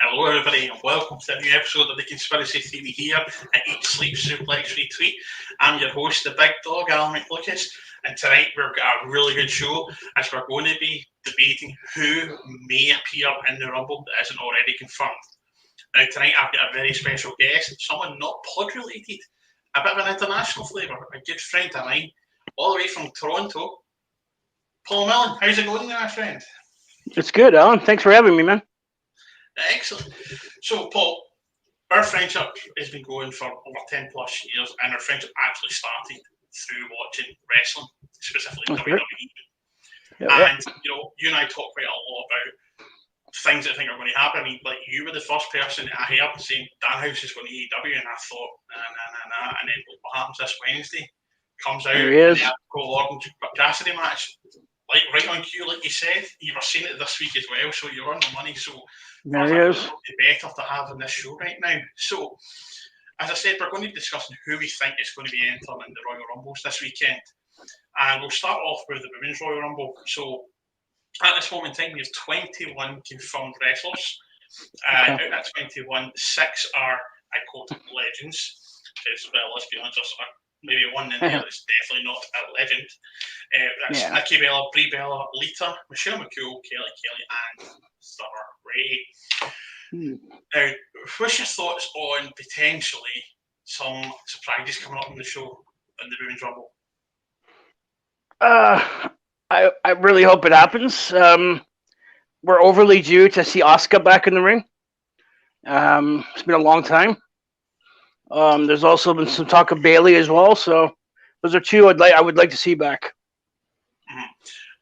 Hello, everybody, and welcome to a new episode of the Conspiracy Theory here at Eat Sleep Suplex Retweet. I'm your host, the big dog, Allan McLucas, and tonight we've got a really good show as we're going to be debating who may appear in the Rumble that isn't already confirmed. Now, tonight I've got a very special guest, someone not pod related, a bit of an international flavour, a good friend of mine, all the way from Toronto, Paul Millen. How's it going there, my friend? It's good, Alan. Thanks for having me, man. Excellent. So, Paul, our friendship has been going for over 10 plus years, and our friendship actually started through watching wrestling, specifically WWE. And, you and I talk quite a lot about things that I think are going to happen. I mean, like, you were the first person I heard saying Danhausen is going to AEW, and I thought, nah. And then what happens this Wednesday? Comes out, There he is. And the Cole Orton Cassidy match. Like, right on cue, like you said, you were seeing it this week as well, so you're on the money. So, there he is. Better to have in this show right now. So, as I said, we're going to be discussing who we think is going to be entering in the Royal Rumbles this weekend. And we'll start off with the Women's Royal Rumble. So, at this moment in time, we have 21 confirmed wrestlers. Out of that 21, 6 are, I quote, legends. Because, well, let's be honest, there's maybe one in there that's definitely not a legend. That's Nikki Bella, Brie Bella, Lita, Michelle McCool, Kelly, and Summer Rae. Now, what's your thoughts on potentially some surprises coming up in the show in the Women's Rumble? I really hope it happens. We're overly due to see Asuka back in the ring. It's been a long time. There's also been some talk of Bayley as well, so those are two I would like to see back. Mm-hmm.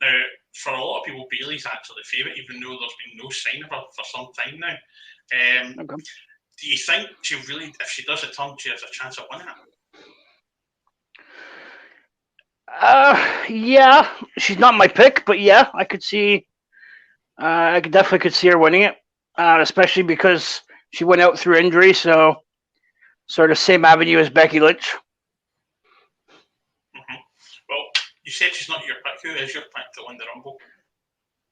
Now, for a lot of people, Bayley's actually the favourite, even though there's been no sign of her for some time now. Do you think she really, if she does return, she has a chance of winning it? Yeah, she's not my pick, but yeah, I could see. I definitely see her winning it, especially because she went out through injury, so sort of same avenue as Becky Lynch. Mm-hmm. Well, you said she's not your pick. Who is your pick to win the Rumble?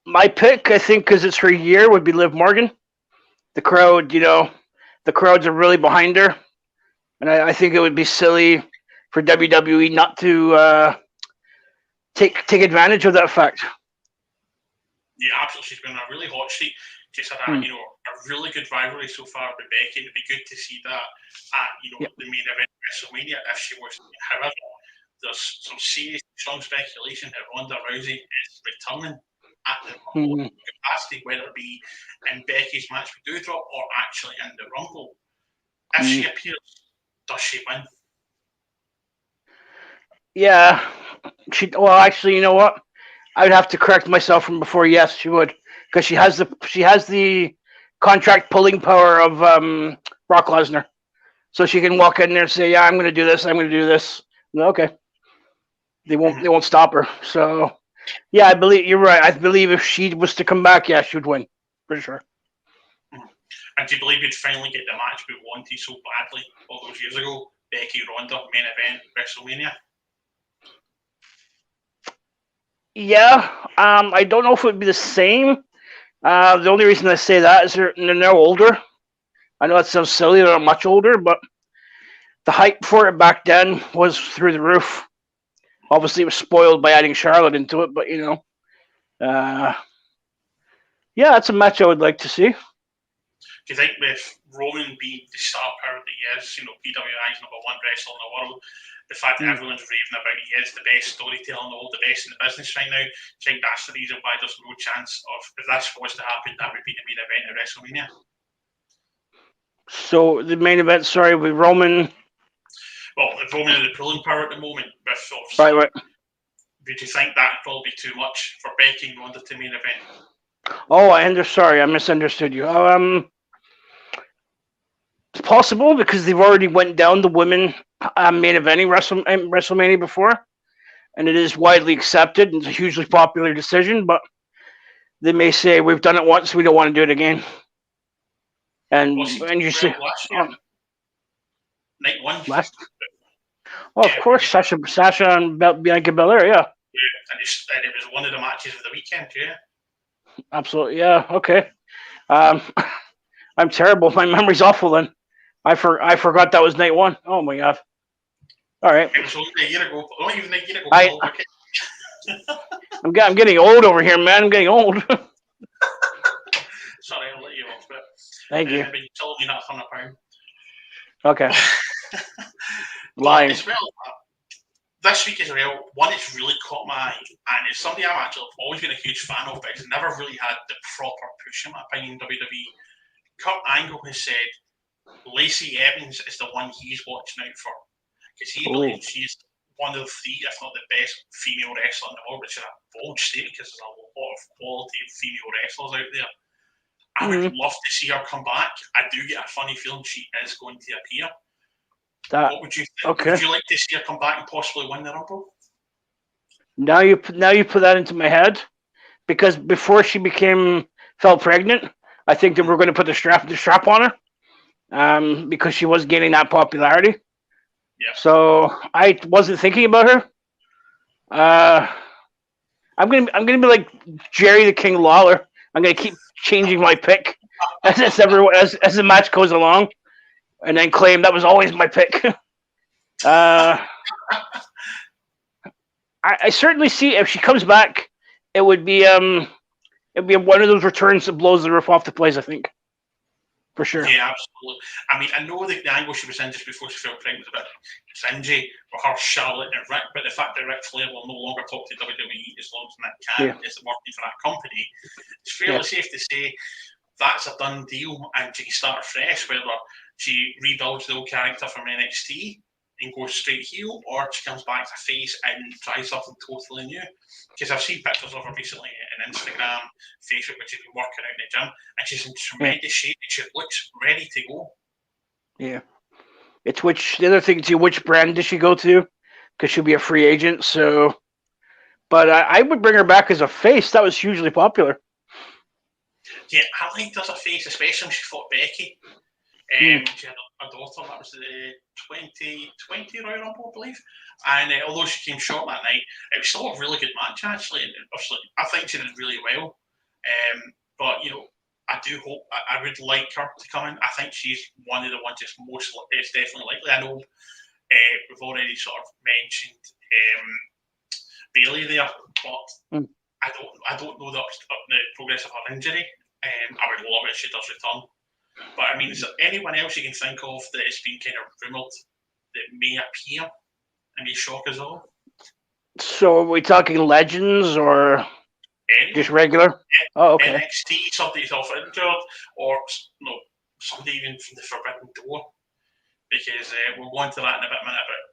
My pick, I think, because it's her year, would be Liv Morgan. The crowd, the crowds are really behind her, and I think it would be silly for WWE not to take advantage of that fact. Yeah, absolutely. She's been a really hot streak. She's had a really good rivalry so far with Becky. It'd be good to see that at the main event of WrestleMania if she was. However, there's some serious strong speculation that Ronda Rousey is returning at the Rumble capacity, whether it be in Becky's match with Doudrop or actually in the Rumble. If she appears, does she win? Yeah, well, actually, you know what? I would have to correct myself from before. Yes, she would, because she has the contract pulling power of Brock Lesnar, so she can walk in there and say, "Yeah, I'm going to do this. I'm going to do this." Okay, they won't stop her. So, yeah, I believe you're right. I believe if she was to come back, yeah, she would win for sure. And do you believe you'd finally get the match we wanted so badly all those years ago? Becky Ronda main event WrestleMania. Yeah, I don't know if it would be the same. The only reason I say that is they're now older. I know that sounds silly, they're much older, but the hype for it back then was through the roof. Obviously, it was spoiled by adding Charlotte into it, but yeah, it's a match I would like to see. Do you think with Roman being the star power that he is, PWI's #1 wrestler in the world, the fact that everyone's raving about he is the best storyteller in the world, the best in the business right now, do you think that's the reason why there's no chance of, if this was to happen, that would be the main event at WrestleMania? So the main event, with Roman. Well, if Roman is the pulling power at the moment, with right. Would you think that would probably be too much for Becky and Ronda to main event? Oh, I misunderstood you. It's possible because they've already went down the women main eventing WrestleMania before, and it is widely accepted and it's a hugely popular decision. But they may say we've done it once, we don't want to do it again. And you say night one. Of course, Sasha and Bianca Belair, yeah. Yeah, and it was one of the matches of the weekend, yeah. Absolutely, yeah. Okay. I'm terrible. My memory's awful. Then I forgot that was night 1. Oh my god. All right. It was only a year ago. Not even a year ago, I Paul. Okay. I'm getting old over here, man. I'm getting old. Sorry, I'll let you off, but Thank you. but you told me that £100. Okay. But Lying. as well, this week as well, one that's really caught my eye, and it's somebody I've always been a huge fan of, but it's never really had the proper push, in my opinion, WWE. Kurt Angle has said Lacey Evans is the one he's watching out for, because he believes she's one of the 3, if not the best female wrestler in the world, which is a bold statement because there's a lot of quality female wrestlers out there. I would love to see her come back. I do get a funny feeling she is going to appear. What would you think? Okay. Would you like to see her come back and possibly win the Rumble? Now you put that into my head, because before she fell pregnant, I think that we're going to put the strap on her, because she was gaining that popularity. Yeah. So I wasn't thinking about her. I'm gonna be like Jerry the King Lawler. I'm gonna keep changing my pick as the match goes along, and then claim that was always my pick. I certainly see if she comes back, it would be one of those returns that blows the roof off the place. I think, for sure. Yeah, absolutely. I mean, I know the angle she was in just before she fell pregnant was a bit cringy with her, Charlotte, and Rick, but the fact that Ric Flair will no longer talk to WWE as long as Nick Khan is working for that company, it's fairly safe to say that's a done deal, and she can start fresh, whether she rebuilds the old character from NXT and goes straight heel, or she comes back to face and tries something totally new. Because I've seen pictures of her recently on Instagram, Facebook, which she's been working out in the gym, and she's in tremendous shape, and she looks ready to go. Yeah. It's the other thing too, which brand does she go to? Because she'll be a free agent, so... But I would bring her back as a face. That was hugely popular. Yeah, I liked her as a face, especially when she fought Becky. She had a daughter, that was the 2020 Royal Rumble, I believe. And although she came short that night, it was still a really good match, actually. And I think she did really well. But, I do hope, I would like her to come in. I think she's one of the ones that's it's definitely likely. I know we've already sort of mentioned Bayley there, but I don't know the progress of her injury. I would love it if she does return. But I mean, is there anyone else you can think of that has been kind of rumoured that may appear and may shock us all? So are we talking legends or just regular? Oh, okay. NXT, somebody's off injured, or somebody even from the Forbidden Door, because we'll go into that in a minute about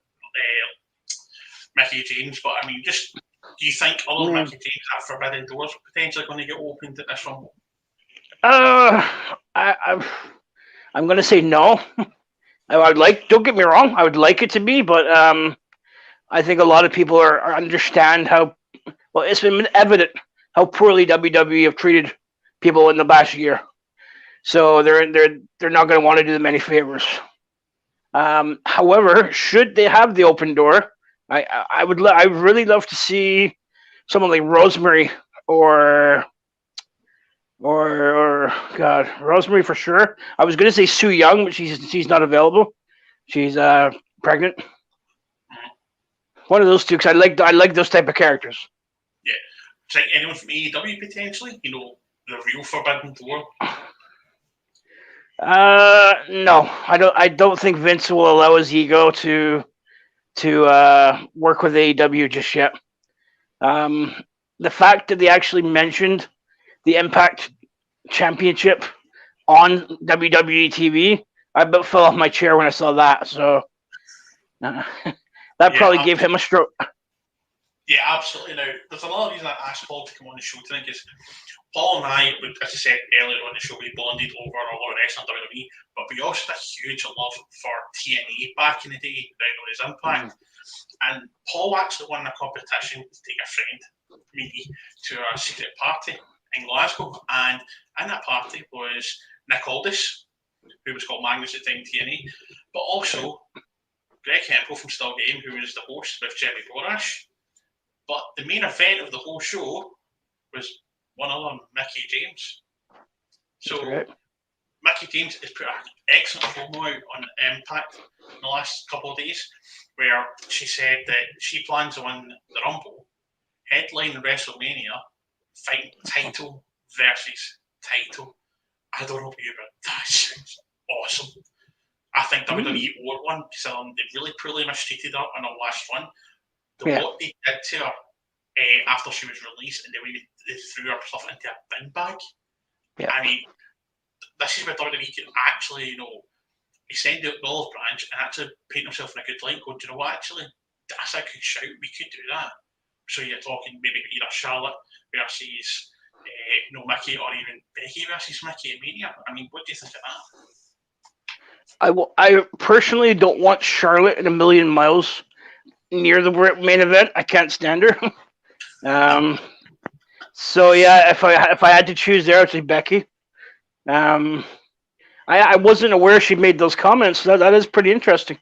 Mickey James. But I mean, just do you think other than Mickey James, that Forbidden Door is potentially going to get opened at this Rumble? I'm going to say no. Don't get me wrong, I would like it to be, but I think a lot of people understand how, well, it's been evident how poorly WWE have treated people in the last year. So they're not going to want to do them any favors. However, should they have the open door, I would really love to see someone like Rosemary or God, Rosemary for sure. I was gonna say Sue Young, but she's not available. She's pregnant. One of those two, because I like those type of characters. Yeah, think anyone from AEW potentially? The real Forbidden Door. No, I don't think Vince will allow his ego to work with AEW just yet. The fact that they actually mentioned the Impact Championship on WWE TV, I about fell off my chair when I saw that. So that probably gave him a stroke. Yeah, absolutely. Now, there's another reason I asked Paul to come on the show tonight, because Paul and I, as I said earlier on the show, we bonded over a lot of wrestling WWE, but we also had a huge love for TNA back in the day, now known as Impact. And Paul actually won a competition to take a friend, me, to a secret party in Glasgow, and in that party was Nick Aldis, who was called Magnus at the time, TNA, but also Greg Hempel from Still Game, who was the host with Jerry Borash. But the main event of the whole show was one other, Mickey James. So Mickie James has put an excellent promo out on Impact in the last couple of days, where she said that she plans to win the Rumble, headline WrestleMania, fighting title versus title. I don't know about you, but that sounds awesome. I think WWE owed one because they really poorly mistreated her on her last run. What they did to her after she was released, and the way they threw her stuff into a bin bag. Yeah. I mean, this is where WWE can actually, extend out the olive branch and actually paint themselves in a good light. Go, do you know what? Actually, that's a good shout. We could do that. So you're talking maybe either Charlotte versus Mickey, or even Becky versus Mickey at Mania. I mean, what do you think of that? I personally don't want Charlotte in a million miles near the main event. I can't stand her. So yeah, if I had to choose there, I'd say Becky. I wasn't aware she made those comments. That is pretty interesting.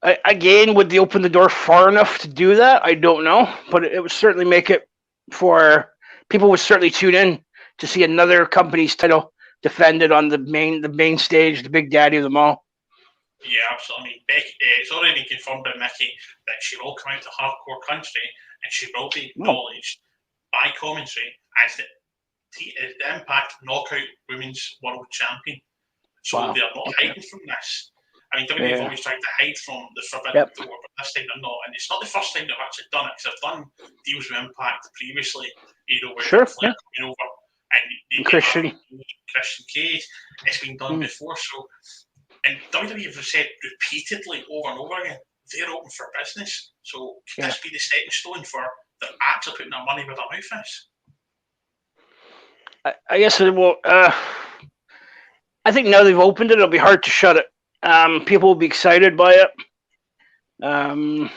Again, would they open the door far enough to do that? I don't know, but it would certainly make it for people would certainly tune in to see another company's title defended on the main stage, the big daddy of them all. Yeah, absolutely. I mean, Becky, it's already been confirmed by Mickey that she will come out to hardcore country and she will be acknowledged by commentary as the Impact Knockout Women's World Champion. So they're not hiding from this. I mean, WWE's always tried to hide from the forbidden door, but this time they're not. And it's not the first time they've actually done it, because they've done deals with Impact previously, where they're coming over and Christian Cage. It's been done before. So, and WWE have said repeatedly over and over again, they're open for business. So could this be the stepping stone for them actually putting their money where their mouth is? I guess it will. I think now they've opened it, it'll be hard to shut it. People will be excited by it. I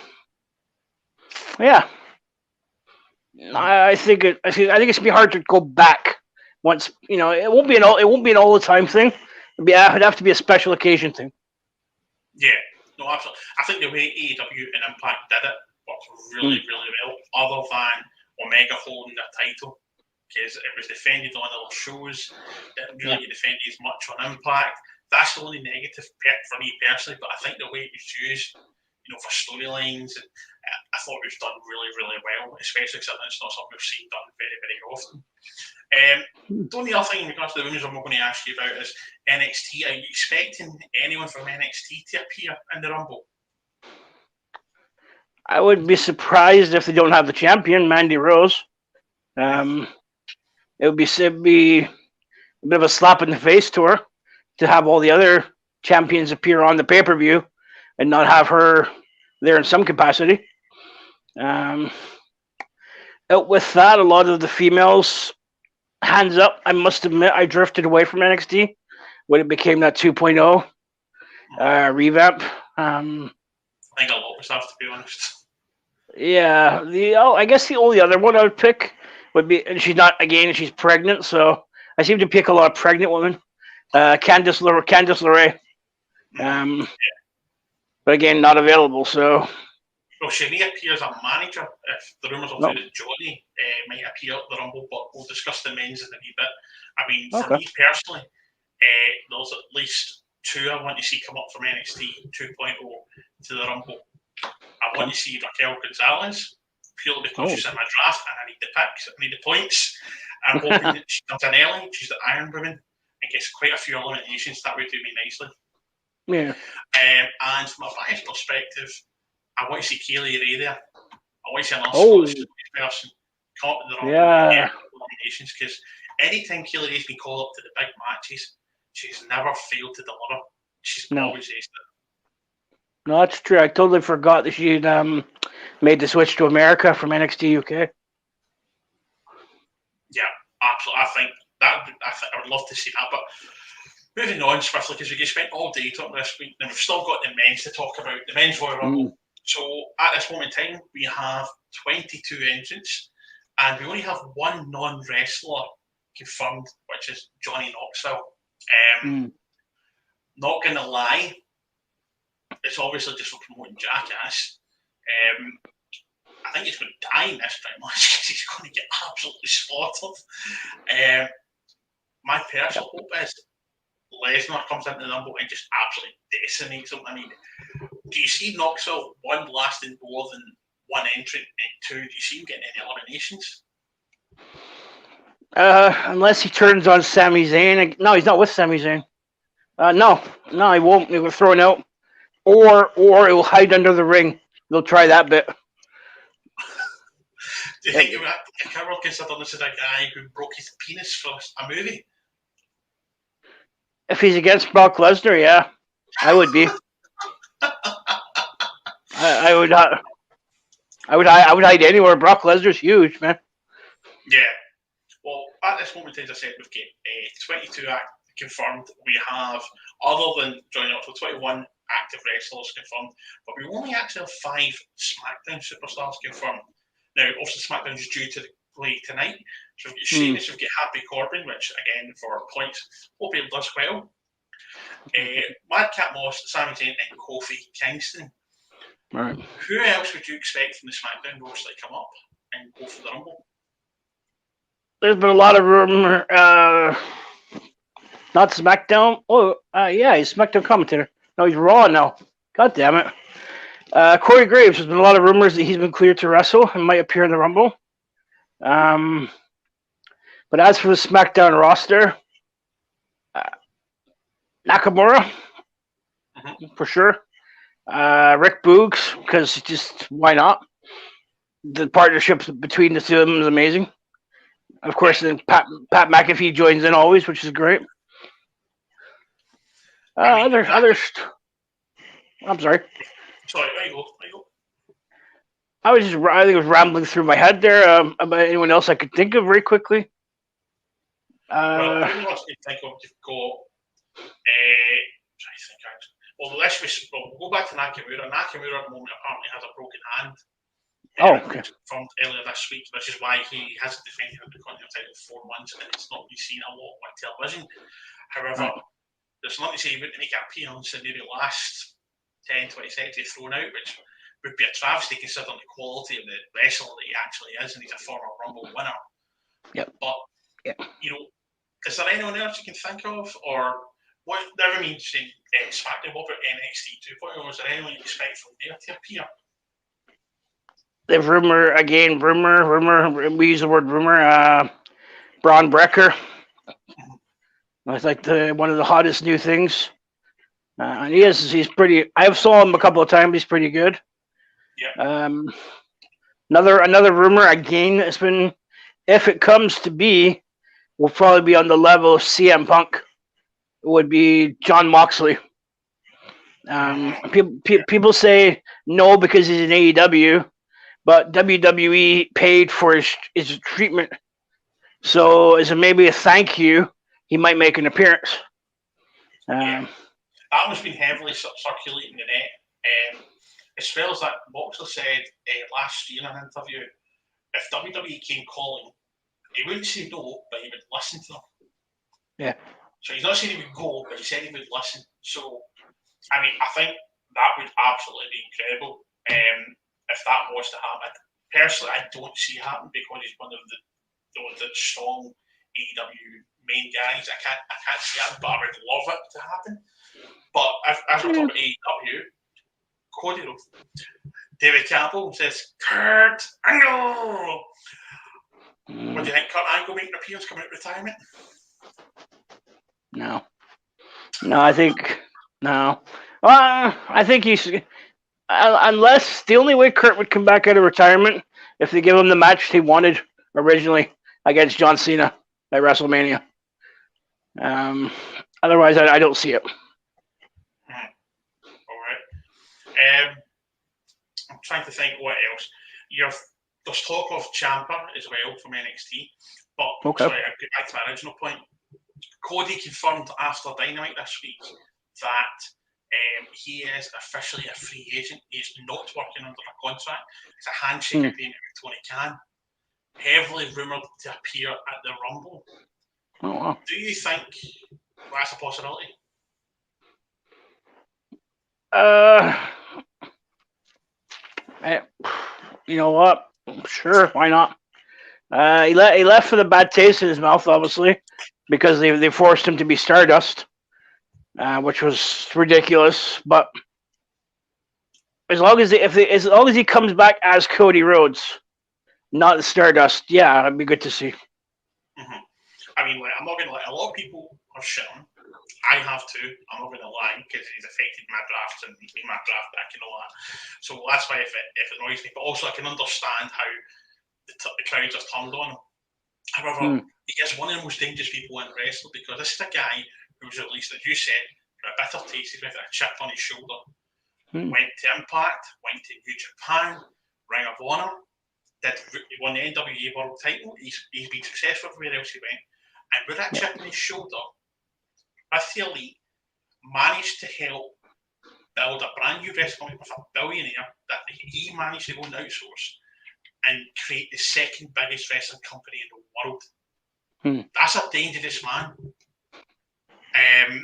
think it's gonna be hard to go back once. It won't be an all the time thing. It'd have to be a special occasion thing. Yeah, no, absolutely. I think the way AEW and Impact did it worked really, really well. Other than Omega holding their title, because it was defended on other shows, didn't really get defended as much on Impact. That's the only negative for me personally, but I think the way it was used, for storylines, and I thought it was done really, really well, especially because it's not something we've seen done very, very often. The only other thing in regards to the women's I'm going to ask you about is NXT. Are you expecting anyone from NXT to appear in the Rumble? I would be surprised if they don't have the champion, Mandy Rose. It would be a bit of a slap in the face to her to have all the other champions appear on the pay-per-view and not have her there in some capacity. With that, a lot of the females, hands up, I must admit, I drifted away from NXT when it became that 2.0 revamp. I think a lot was have, to be honest. Yeah, I guess the only other one I would pick would be, and she's pregnant, so I seem to pick a lot of pregnant women. Candice LeRae. But again, not available, so. Well, she reappears as a manager if the rumours are true that Johnny might appear at the Rumble, but we'll discuss the men's in a wee bit. I mean, for me personally, there's at least two I want to see come up from NXT 2.0 to the Rumble. I want to see Raquel Gonzalez, purely because she's in my draft and I need the picks, I need the points. I'm hoping that she comes in early, she's the Iron Woman, and gets quite a few eliminations. That would do me nicely. Yeah. And from a bias perspective, I want to see Kaylee Ray there. I want to see another Scottish person come up to the Rumble and get eliminations, because anytime Kaylee Ray's been called up to the big matches, she's never failed to deliver. She's always aced it. No, that's true. I totally forgot that she'd made the switch to America from NXT UK. Yeah, absolutely. I think I would love to see that. But moving on swiftly, because we could spend all day talking this week, and we've still got the men's to talk about, the men's Royal Rumble. So at this moment in time, we have 22 entrants, and we only have one non-wrestler confirmed, which is Johnny Knoxville. Not going to lie, it's obviously just for promoting Jackass. I think he's going to die in this pretty much, because he's going to get absolutely slaughtered. my personal hope is Lesnar comes into the Rumble and just absolutely decimates them. I mean, do you see Knoxville, one, lasting more than one entrant, and two, do you see him getting any eliminations? Unless he turns on Sami Zayn. No, he's not with Sami Zayn. No, he won't. He will throw it out. Or it will hide under the ring. They'll try that bit. Do you think you would ever consider this as a guy who broke his penis for a movie? If he's against Brock Lesnar, yeah, I would be. I would hide anywhere. Brock Lesnar's huge, man. Yeah. Well, at this moment, as I said, we've got 22 confirmed. We have, other than joining up to 21 active wrestlers confirmed, but we only actually have 5 SmackDown superstars confirmed. Now, obviously, SmackDown is due to play tonight. So we've got Sheamus, we've got Happy Corbin, which, again, for points, hope he does well. Madcap Moss, Sami Zayn, and Kofi Kingston. Right. Who else would you expect from the SmackDown roster to come up and go for the Rumble? There's been a lot of rumor. Not SmackDown. Oh, yeah, he's SmackDown commentator. No, he's Raw now. God damn it. Corey Graves. There's been a lot of rumors that he's been cleared to wrestle and might appear in the Rumble. But as for the SmackDown roster, Nakamura, for sure. Rick Boogs, because just why not? The partnership between the two of them is amazing. Of course, then Pat McAfee joins in always, which is great. Others. I'm sorry. Sorry, there you go. I think it was rambling through my head there about anyone else I could think of very quickly. Well, anyone else you think of, you've got. We'll go back to Nakamura. Nakamura at the moment apparently has a broken hand. Okay. From earlier this week, which is why he hasn't defended the Continental title for 4 months and it's not been seen a lot on television. However, there's nothing to say he wouldn't make an appearance in maybe the last 10, 20 seconds he's thrown out, which would be a travesty considering the quality of the wrestler that he actually is, and he's a former Rumble winner. Yep. But, you know, is there anyone else you can think of? Or what? Never mean saying SmackDown, what about NXT 2.0? Is there anyone you expect from there to appear? The rumor, we use the word rumor, Braun Breaker. It's like one of the hottest new things. And he's pretty, I've saw him a couple of times, he's pretty good. Yeah. Another rumor, again, it's been, if it comes to be, will probably be on the level of CM Punk. It would be John Moxley. People say no because he's in AEW. But WWE paid for his treatment. So as maybe a thank you, he might make an appearance. That one's been heavily circulating the net. As well as that, Moxley said last year in an interview, if WWE came calling, he wouldn't say no, but he would listen to them. Yeah. So he's not saying he would go, but he said he would listen. So, I mean, I think that would absolutely be incredible. If that was to happen. Personally, I don't see it happen because he's one of the strong AEW main guys. I can't see it, but I would love it to happen. But as we're talking about AEW, Cody, David Campbell says, Kurt Angle. What do you think? Kurt Angle making an appearance coming out of retirement? No, I think no. I think he's. Unless the only way Kurt would come back out of retirement if they give him the match he wanted originally against John Cena at WrestleMania. Otherwise, I don't see it. All right. I'm trying to think what else. There's talk of Ciampa as well from NXT, but sorry, I'll get back to my original point. Cody confirmed after Dynamite this week that. He is officially a free agent. He's not working under a contract. It's a handshake agreement with Tony Khan. Heavily rumoured to appear at the Rumble. Oh, wow. Do you think that's a possibility? You know what? Sure, why not? He left with a bad taste in his mouth, obviously. because they forced him to be Stardust, which was ridiculous. But as long as as long as he comes back as Cody Rhodes, not Stardust, yeah, it'd be good to see. Mm-hmm. I mean, I'm not going to lie. A lot of people have shit on. I have to. I'm not going to lie because he's affected my drafts and he's been my draft back and all that. So that's why if it annoys me. But also I can understand how the crowds have turned on him. However, he is one of the most dangerous people in wrestling because this is a guy who was released, as you said, for a bitter taste. He's with a chip on his shoulder. Went to Impact, went to New Japan, Ring of Honor, he won the NWA World title. He's been successful everywhere else he went. And with that chip on his shoulder, with the Elite, managed to help build a brand new wrestling company with a billionaire that he managed to go and outsource and create the second biggest wrestling company in the world. That's a dangerous man. And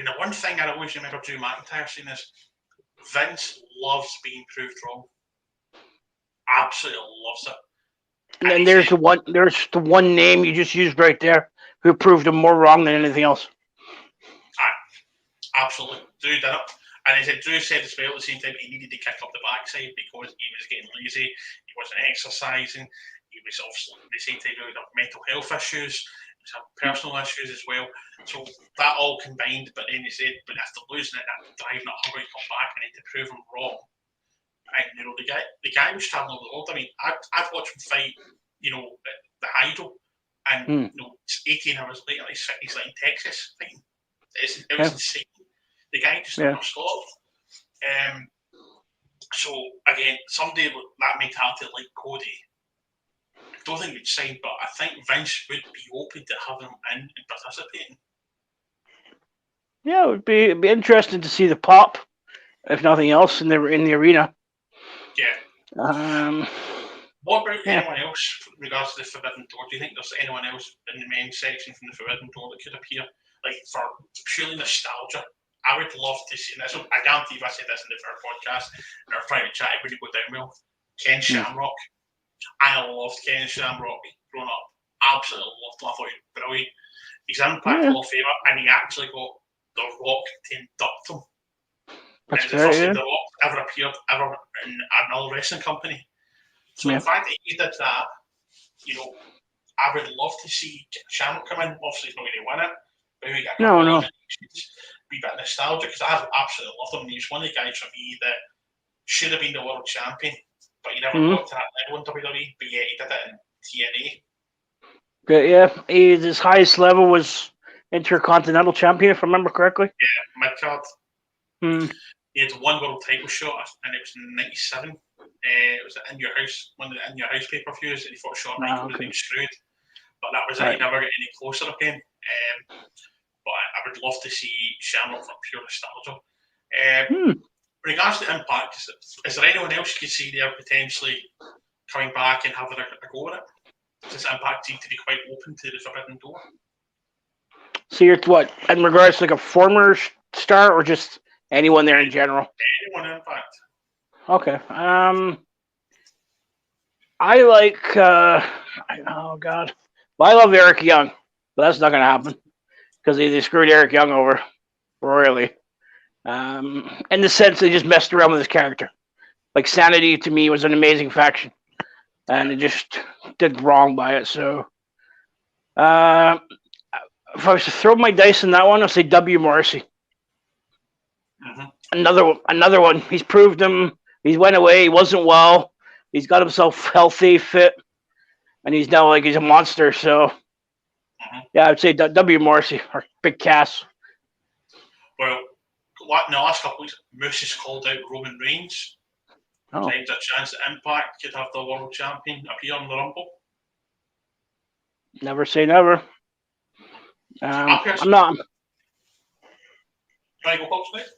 the one thing I always remember Drew McIntyre saying is Vince loves being proved wrong. Absolutely loves it. And then there's the one name you just used right there who proved him more wrong than anything else. Absolutely. Drew did it. And as Drew said as well at the same time, he needed to kick up the backside because he was getting lazy, he wasn't exercising, he was obviously at the same time he had mental health issues, he was having personal issues as well. So that all combined, but then he said, but after losing it, that driving that hunger to come back and to prove him wrong. And the guy was travelling over the world. I mean, I've watched him fight, the Idol, and 18 hours later he's like in Texas fighting. It was insane. The guy just never stopped. So again, somebody with that mentality like Cody, I don't think he'd sign, but I think Vince would be open to having him in and participating. Yeah, it'd be interesting to see the pop, if nothing else, in the arena. Yeah. What about anyone else in regards to the Forbidden Door? Do you think there's anyone else in the men's section from the Forbidden Door that could appear? Like for purely nostalgia, I would love to see this. I guarantee if I said this in the first podcast in our private chat, it wouldn't go down well. Ken Shamrock. I loved Ken Shamrock growing up. Absolutely loved him. I thought he was brilliant. He's Impact Hall of Famer, and he actually got The Rock to induct him. That's and the first time The Rock ever appeared in another wrestling company. So the fact that he did that, I would love to see Shamrock come in. Obviously, he's not going to win it. But we got a wee bit of nostalgia because I absolutely loved him. He was one of the guys for me that should have been the world champion, but he never got to that level in WWE. But yeah, he did it in TNA. But yeah, his highest level was Intercontinental Champion, if I remember correctly. Yeah, mid card. He had one world title shot, and it was in '97. It was in your house, one of the In Your House pay-per-views, and he fought Shawn Michaels and he was screwed. But that was it. He never got any closer again. But I would love to see Shamrock for pure nostalgia. In regards to Impact, is there anyone else you could see there potentially coming back and having a go at it? Does Impact seem to be quite open to the Forbidden Door? So you're what, in regards to like a former star or just anyone there in general? Anyone in Impact. Okay. I like, oh God. Well, I love Eric Young, but that's not going to happen because they screwed Eric Young over royally. In the sense they just messed around with his character. Like Sanity to me was an amazing faction, and it just did wrong by it. So, if I was to throw my dice in that one, I'll say W. Morrissey. Another one. He's proved him. He went away. He wasn't well. He's got himself healthy, fit, and he's now like he's a monster. So, yeah, I'd say W. Morrissey or Big Cass. Well, in the last couple of weeks, Moose has called out Roman Reigns. There's a chance that Impact could have the world champion appear in the Rumble. Never say never. I'm not. Try to go Fox next.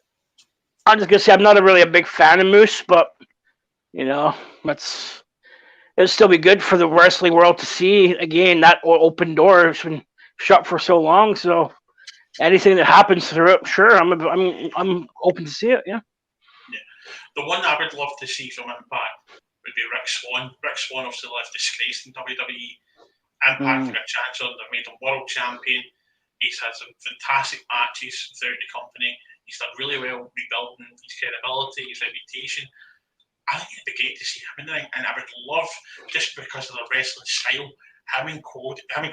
I'm just gonna say I'm not really a big fan of Moose, but it'll still be good for the wrestling world to see again that open door has been shut for so long. So anything that happens through it, sure, I'm open to see it. Yeah. The one I would love to see from Impact would be Rick Swann. Rick Swann obviously left disgraced in WWE, Impact took a chance on. They made him world champion. He's had some fantastic matches throughout the company. He's done really well rebuilding his credibility, his reputation. I think it'd be great to see him in the ring, and I would love, just because of the wrestling style, him and Kofi getting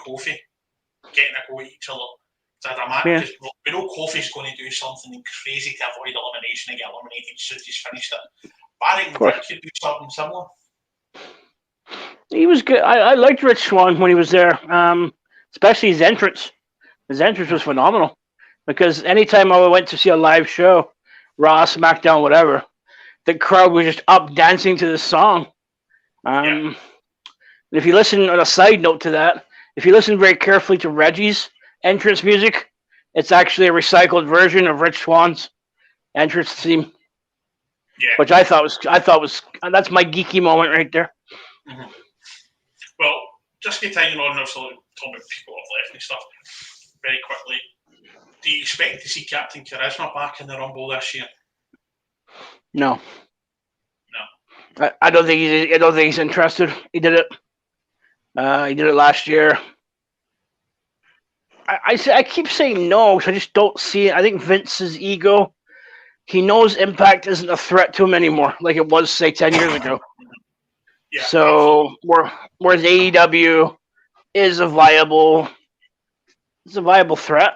a go at each other. We know Kofi's going to do something crazy to avoid elimination and get eliminated as soon as he's finished it. But I think Rick could do something similar. He was good. I liked Rich Swann when he was there, especially his entrance. His entrance was phenomenal, because anytime I went to see a live show, Raw, SmackDown, whatever, the crowd was just up dancing to the song. If you listen, on a side note to that, if you listen very carefully to Reggie's entrance music, it's actually a recycled version of Rich Swann's entrance theme, which I thought was that's my geeky moment right there. Mm-hmm. Well, just continuing on, also talking about people who have left and stuff very quickly. Do you expect to see Captain Charisma back in the Rumble this year? No. I don't think he's interested. He did it. He did it last year. I keep saying no, because I just don't see it. I think Vince's ego. He knows Impact isn't a threat to him anymore, like it was, say, 10 years ago. So whereas AEW is a viable threat.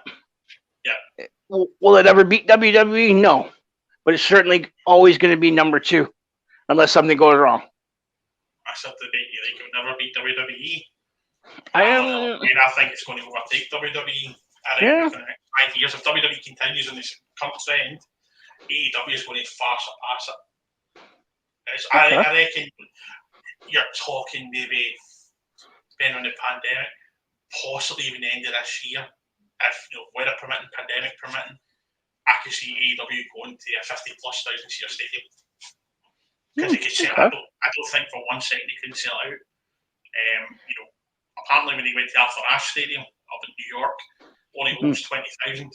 Yeah. Will it ever beat WWE? No, but it's certainly always going to be number 2, unless something goes wrong. I said to debate you, it will never beat WWE. I think it's going to overtake WWE. I think in the next 5 years, if WWE continues on this current trend, AEW is going to far surpass it. I reckon you're talking maybe, depending on the pandemic, possibly even the end of this year, if weather permitting, pandemic permitting, I could see AEW going to a 50,000+ seat stadium. Because they could sell out. I don't think for 1 second they couldn't sell out. Apparently when they went to Arthur Ashe Stadium up in New York, only almost 20,000.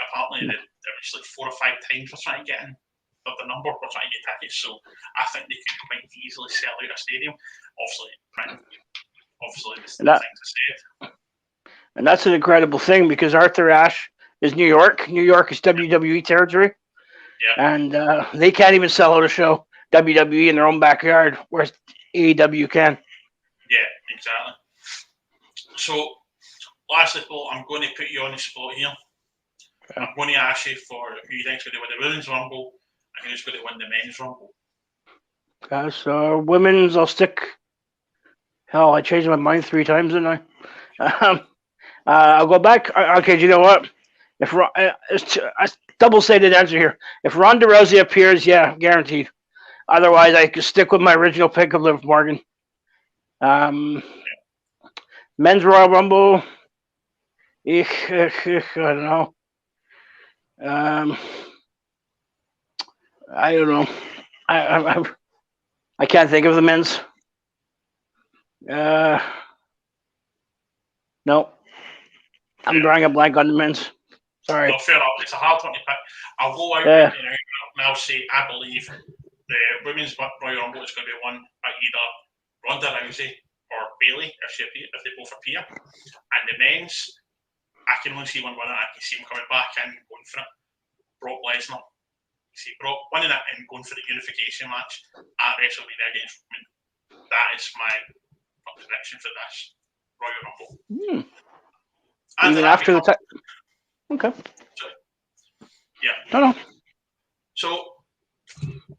Apparently there was like 4 or 5 times we're trying to get in. But the number we're trying to get tickets, so I think they could quite easily sell out a stadium. Obviously, the things I said. And that's an incredible thing, because Arthur Ashe is New York. New York is WWE territory. Yeah. And they can't even sell out a show, WWE, in their own backyard, whereas AEW can. Yeah, exactly. So, lastly, Paul, I'm going to put you on the spot here. Okay. I'm going to ask you for who you think is going to win the Women's Rumble and who's going to win the Men's Rumble. Okay, so Women's, I'll stick... Hell, I changed my mind 3 times, didn't I? I'll go back. Okay, do you know what? It's a double-sided answer here. If Ronda Rousey appears, yeah, guaranteed. Otherwise, I could stick with my original pick of Liv Morgan. Men's Royal Rumble. I don't know. I don't know. I can't think of the men's. No. I'm drawing a blank on the men's. Sorry. No, fair enough. It's a hard one to pick. I'll go out right now and I'll say I believe the Women's Royal Rumble is going to be won by either Ronda Rousey or Bayley if they both appear. And the men's, I can only see one winner. I can see him coming back in and going for it. Brock Lesnar. I see Brock winning it and going for the unification match at WrestleMania against Roman. That is my prediction for this Royal Rumble. And even after the time. Okay. Yeah. No. So,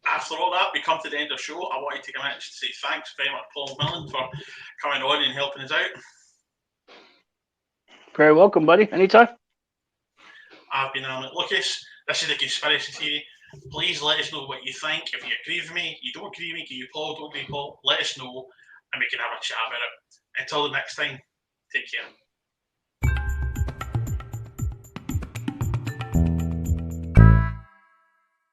after all that, we come to the end of the show. I want to take a minute to say thanks very much, Paul Millen, for coming on and helping us out. Very welcome, buddy. Anytime. I've been Allan McLucas. This is the Conspiracy Theory. Please let us know what you think. If you agree with me, you don't agree with me, you Paul, don't agree Paul, let us know and we can have a chat about it. Until the next time, take care.